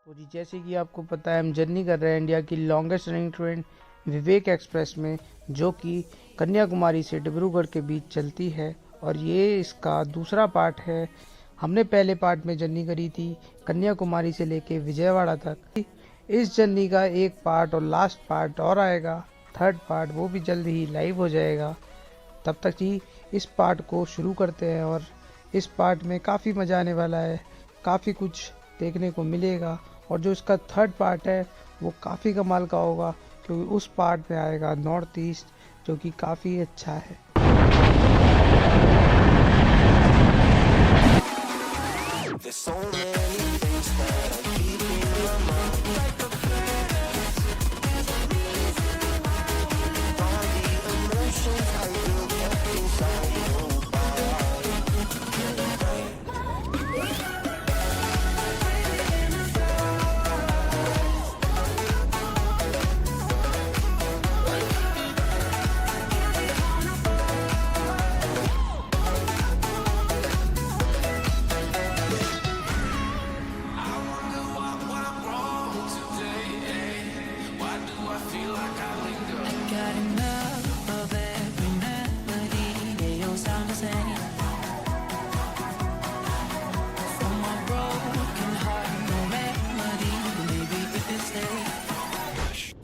तो जी जैसे कि आपको पता है हम जर्नी कर रहे हैं इंडिया की लॉन्गेस्ट रनिंग ट्रेन विवेक एक्सप्रेस में, जो कि कन्याकुमारी से डिब्रूगढ़ के बीच चलती है। और ये इसका दूसरा पार्ट है। हमने पहले पार्ट में जर्नी करी थी कन्याकुमारी से लेके विजयवाड़ा तक। इस जर्नी का एक पार्ट और लास्ट पार्ट और आएगा, थर्ड पार्ट, वो भी जल्द ही लाइव हो जाएगा। तब तक ही इस पार्ट को शुरू करते हैं और इस पार्ट में काफ़ी मज़ा आने वाला है, काफ़ी कुछ देखने को मिलेगा। और जो इसका थर्ड पार्ट है वो काफ़ी कमाल का होगा, क्योंकि उस पार्ट में आएगा नॉर्थ ईस्ट, जो कि काफ़ी अच्छा है।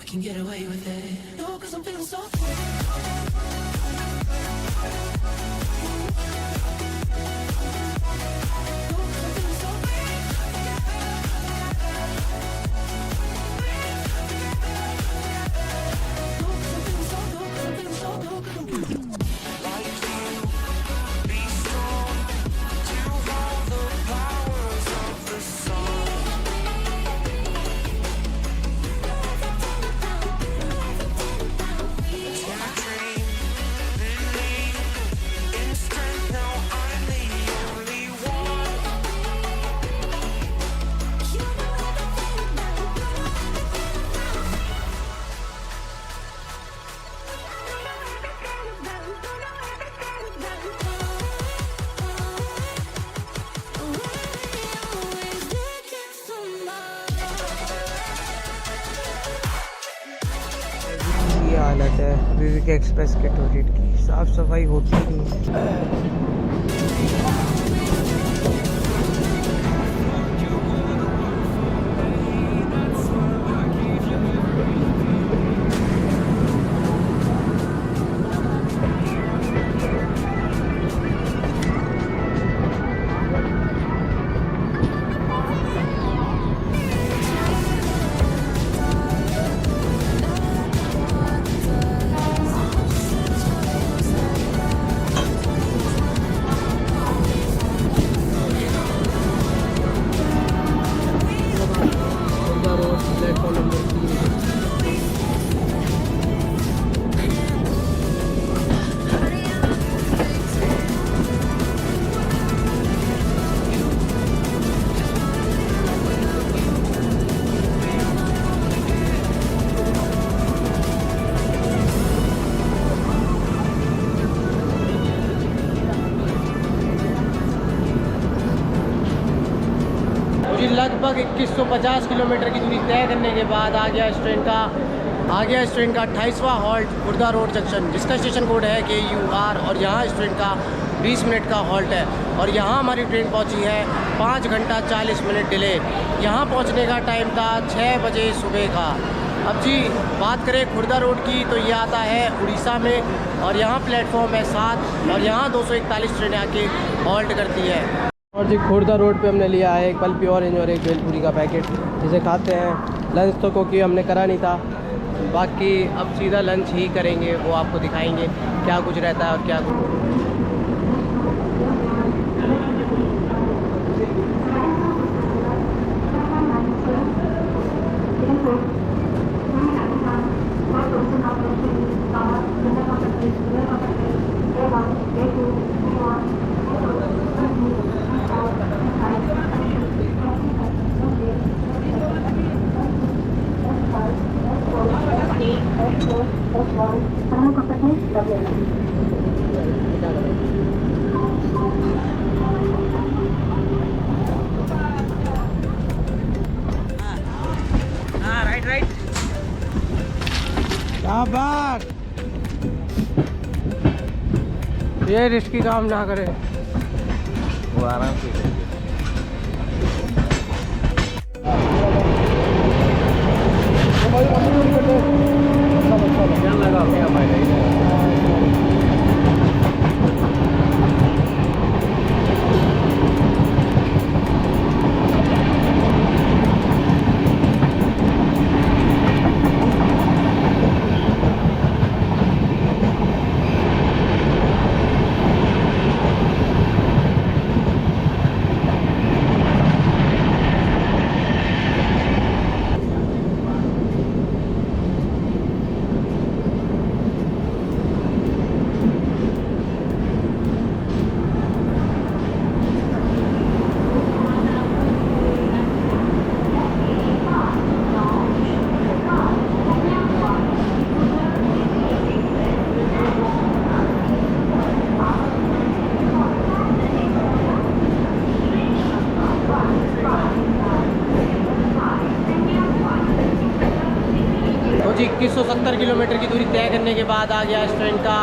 Can get away with it. No, 'cause I'm feeling so free. ये हालत है विवेक एक्सप्रेस के टॉयलेट की, साफ सफाई होती ही नहीं है। लगभग 2150 किलोमीटर की दूरी तय करने के बाद आ गया इस ट्रेन का 28वां हॉल्ट खुर्दा रोड जंक्शन, जिसका स्टेशन कोड है KUR। और यहाँ इस ट्रेन का 20 मिनट का हॉल्ट है। और यहाँ हमारी ट्रेन पहुँची है 5 घंटा 40 मिनट डिले। यहाँ पहुँचने का टाइम था 6 बजे सुबह का। अब जी बात करें खुर्दा रोड की, तो ये आता है उड़ीसा में और यहाँ प्लेटफॉर्म है 7 और यहाँ 241 ट्रेनें आके हॉल्ट करती है। और जी खुर्दा रोड पे हमने लिया है एक पल्पी ऑरेंज और एक भेलपूरी का पैकेट, जिसे खाते हैं। लंच तो क्योंकि हमने करा नहीं था, बाकी अब सीधा लंच ही करेंगे, वो आपको दिखाएंगे क्या कुछ रहता है और क्या कुछ। शाबाश, ये रिस्की काम ना करे। वो आराम से करिए। क्या लगा क्या फायदा ही नहीं। तो जी 2170 किलोमीटर की दूरी तय करने के बाद आ गया इस ट्रेन का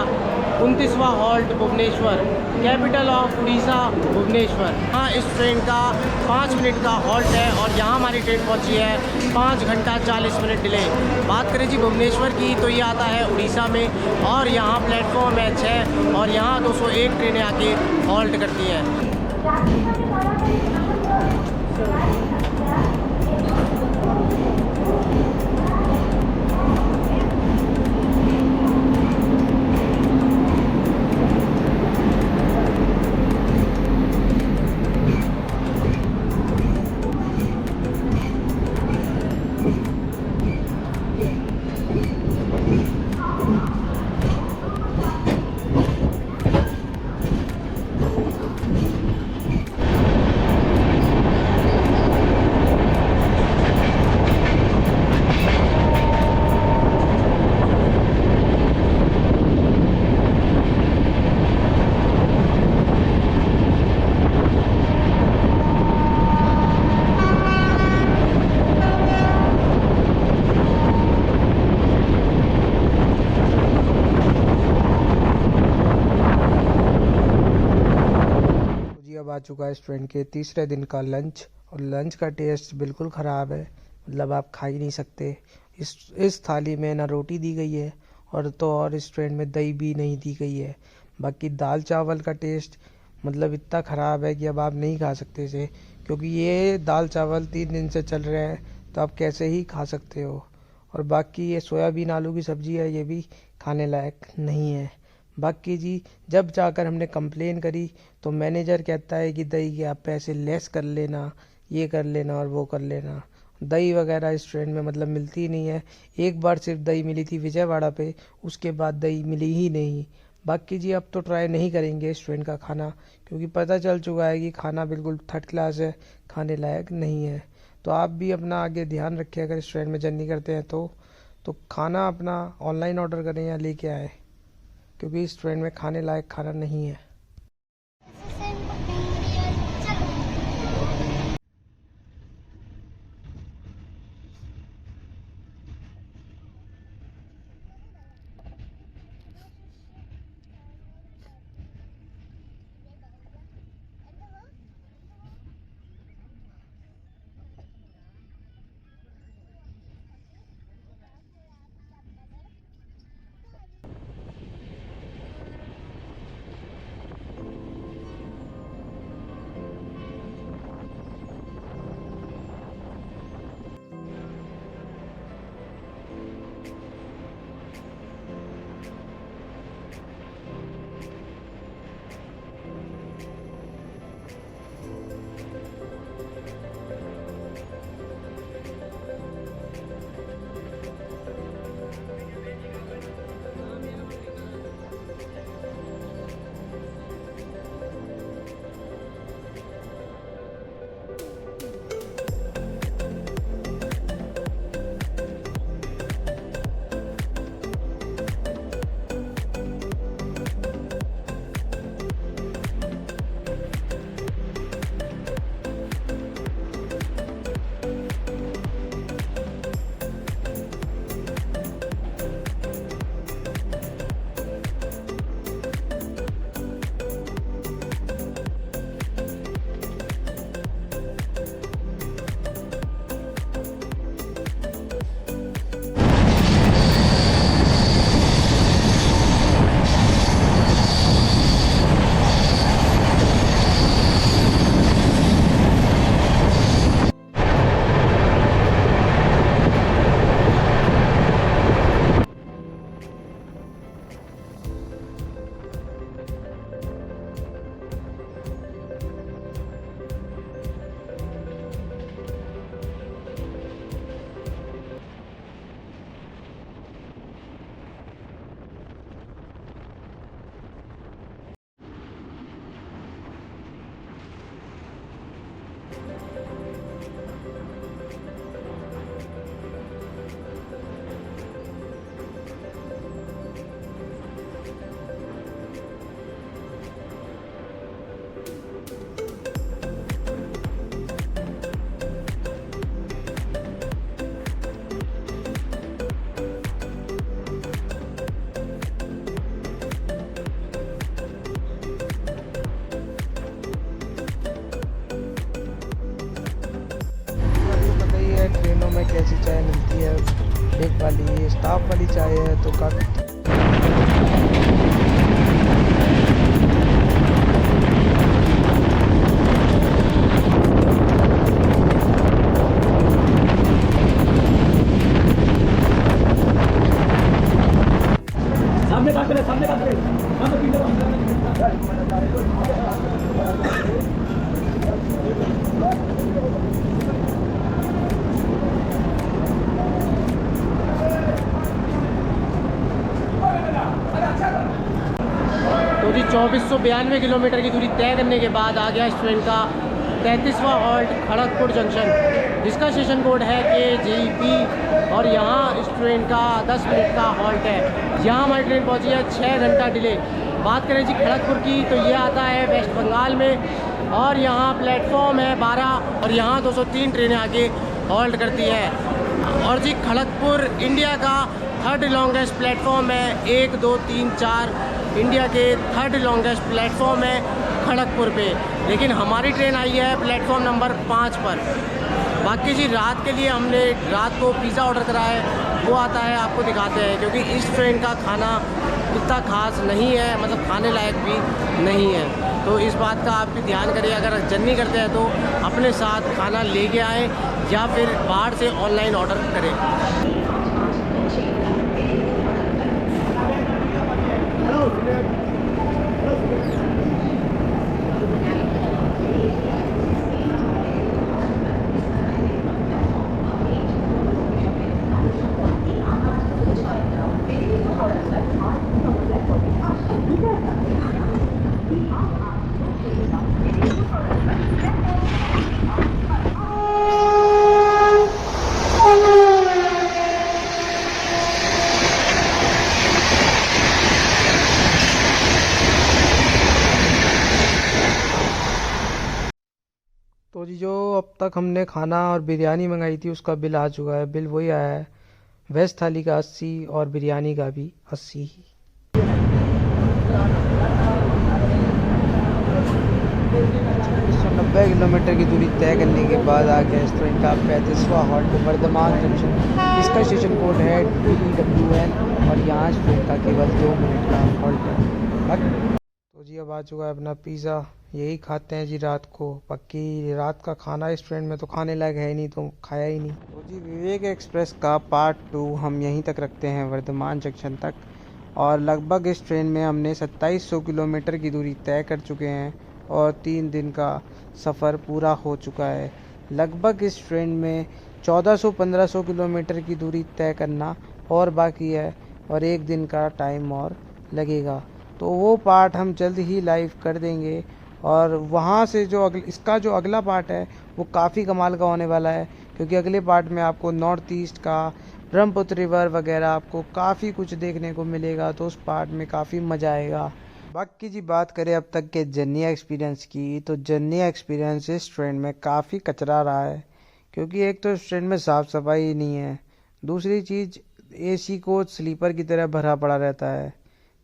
29वां halt Bhubaneswar, capital of Orissa Bhubaneswar. हाँ, इस ट्रेन का 5 मिनट का हॉल्ट है और यहाँ हमारी ट्रेन पहुँची है 5 घंटा 40 मिनट डिले। बात करें जी भुवनेश्वर की तो ये आता है उड़ीसा में और यहाँ प्लेटफॉर्म है 6 और यहाँ 201 ट्रेनें आके हॉल्ट करती हैं। अब आ चुका है इस ट्रेन के तीसरे दिन का लंच और लंच का टेस्ट बिल्कुल ख़राब है, मतलब आप खा ही नहीं सकते। इस थाली में ना रोटी दी गई है और इस ट्रेन में दही भी नहीं दी गई है। बाकी दाल चावल का टेस्ट मतलब इतना ख़राब है कि अब आप नहीं खा सकते इसे, क्योंकि ये दाल चावल 3 दिन से चल रहे हैं तो आप कैसे ही खा सकते हो। और बाकी ये सोयाबीन आलू की सब्ज़ी है, ये भी खाने लायक नहीं है। बाकी जी जब जाकर हमने कंप्लेन करी तो मैनेजर कहता है कि दही के आप पैसे लेस कर लेना, ये कर लेना और वो कर लेना। दही वगैरह इस ट्रेन में मतलब मिलती ही नहीं है। एक बार सिर्फ दही मिली थी विजयवाड़ा पे, उसके बाद दही मिली ही नहीं। बाकी जी अब तो ट्राई नहीं करेंगे इस ट्रेन का खाना, क्योंकि पता चल चुका है कि खाना बिल्कुल थर्ड क्लास है, खाने लायक नहीं है। तो आप भी अपना आगे ध्यान रखिए, अगर इस ट्रेन में जर्नी करते हैं तो खाना अपना ऑनलाइन ऑर्डर करें या लेके आए, क्योंकि इस ट्रेन में खाने लायक खाना नहीं है। कैसी चाय मिलती है ब्रेक वाली, स्टाफ वाली चाय है तो काफ़ी। तो जी 2492 किलोमीटर की दूरी तय करने के बाद आ गया इस ट्रेन का 33वां हॉल्ट खड़गपुर जंक्शन, जिसका स्टेशन कोड है KJP। और यहाँ इस ट्रेन का 10 मिनट का हॉल्ट है। यहाँ हमारी ट्रेन पहुँची है 6 घंटा डिले। बात करें जी खड़गपुर की तो ये आता है वेस्ट बंगाल में और यहाँ प्लेटफॉर्म है 12 और यहाँ 203 ट्रेनें आके हॉल्ट करती है। और जी खड़गपुर इंडिया का 3rd लॉन्गेस्ट प्लेटफॉर्म है। 1 2 3 4 इंडिया के 3rd लॉन्गेस्ट प्लेटफॉर्म है खड़गपुर पे, लेकिन हमारी ट्रेन आई है प्लेटफॉर्म नंबर 5 पर। बाकी जी रात के लिए हमने रात को पिज़्ज़ा ऑर्डर करा है, वो आता है आपको दिखाते हैं, क्योंकि इस ट्रेन का खाना इतना खास नहीं है, मतलब खाने लायक भी नहीं है। तो इस बात का आप भी ध्यान करिए, अगर जर्नी करते हैं तो अपने साथ खाना लेके आएँ या फिर बाहर से ऑनलाइन ऑर्डर करें। तो जी जो अब तक हमने खाना और बिरयानी मंगाई थी उसका बिल आ चुका है। बिल वही आया है, वेज थाली का 80 और बिरयानी का भी 80 ही। 190 किलोमीटर की दूरी तय करने के बाद आ गया इस ट्रेन का 35वां हॉल्ट वर्धमान जंक्शन, इसका स्टेशन कोड है DWN और यहाँ इस ट्रेन का केवल 2 मिनट का हॉल्ट है। तो जी अब आ चुका है अपना पिज़्ज़ा, यही खाते हैं जी रात को। पक्की रात का खाना इस ट्रेन में तो खाने लायक है ही नहीं, तो खाया ही नहीं। तो जी विवेक एक्सप्रेस का पार्ट 2 हम यहीं तक रखते हैं, वर्धमान जंक्शन तक। और लगभग इस ट्रेन में हमने 2700 किलोमीटर की दूरी तय कर चुके हैं और 3 दिन का सफ़र पूरा हो चुका है। लगभग इस ट्रेन में 1400-1500 किलोमीटर की दूरी तय करना और बाकी है और 1 दिन का टाइम और लगेगा। तो वो पार्ट हम जल्द ही लाइव कर देंगे। और वहाँ से जो इसका जो अगला पार्ट है वो काफ़ी कमाल का होने वाला है, क्योंकि अगले पार्ट में आपको नॉर्थ ईस्ट का ब्रह्मपुत्र रिवर वगैरह आपको काफ़ी कुछ देखने को मिलेगा। तो उस पार्ट में काफ़ी मज़ा आएगा। बाकी जी बात करें अब तक के जर्नी एक्सपीरियंस की, तो जर्नी एक्सपीरियंस इस ट्रेन में काफ़ी कचरा रहा है, क्योंकि एक तो इस ट्रेन में साफ़ सफाई ही नहीं है, दूसरी चीज़ AC कोच स्लीपर की तरह भरा पड़ा रहता है,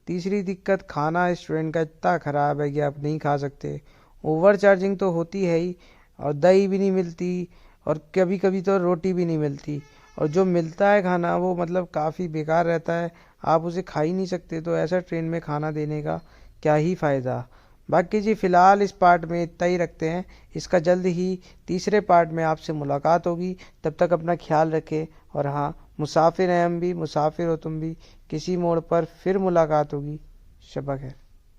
तीसरी दिक्कत खाना इस ट्रेन का इतना ख़राब है कि आप नहीं खा सकते। ओवर चार्जिंग तो होती है ही, और दही भी नहीं मिलती, और कभी कभी तो रोटी भी नहीं मिलती, और जो मिलता है खाना वो मतलब काफ़ी बेकार रहता है, आप उसे खा ही नहीं सकते। तो ऐसा ट्रेन में खाना देने का क्या ही फ़ायदा। बाकी जी फ़िलहाल इस पार्ट में इतना ही रखते हैं, इसका जल्द ही तीसरे पार्ट में आपसे मुलाकात होगी। तब तक अपना ख्याल रखें। और हाँ, मुसाफिर हैं हम भी, मुसाफिर हो तुम भी, किसी मोड़ पर फिर मुलाकात होगी। शब खैर।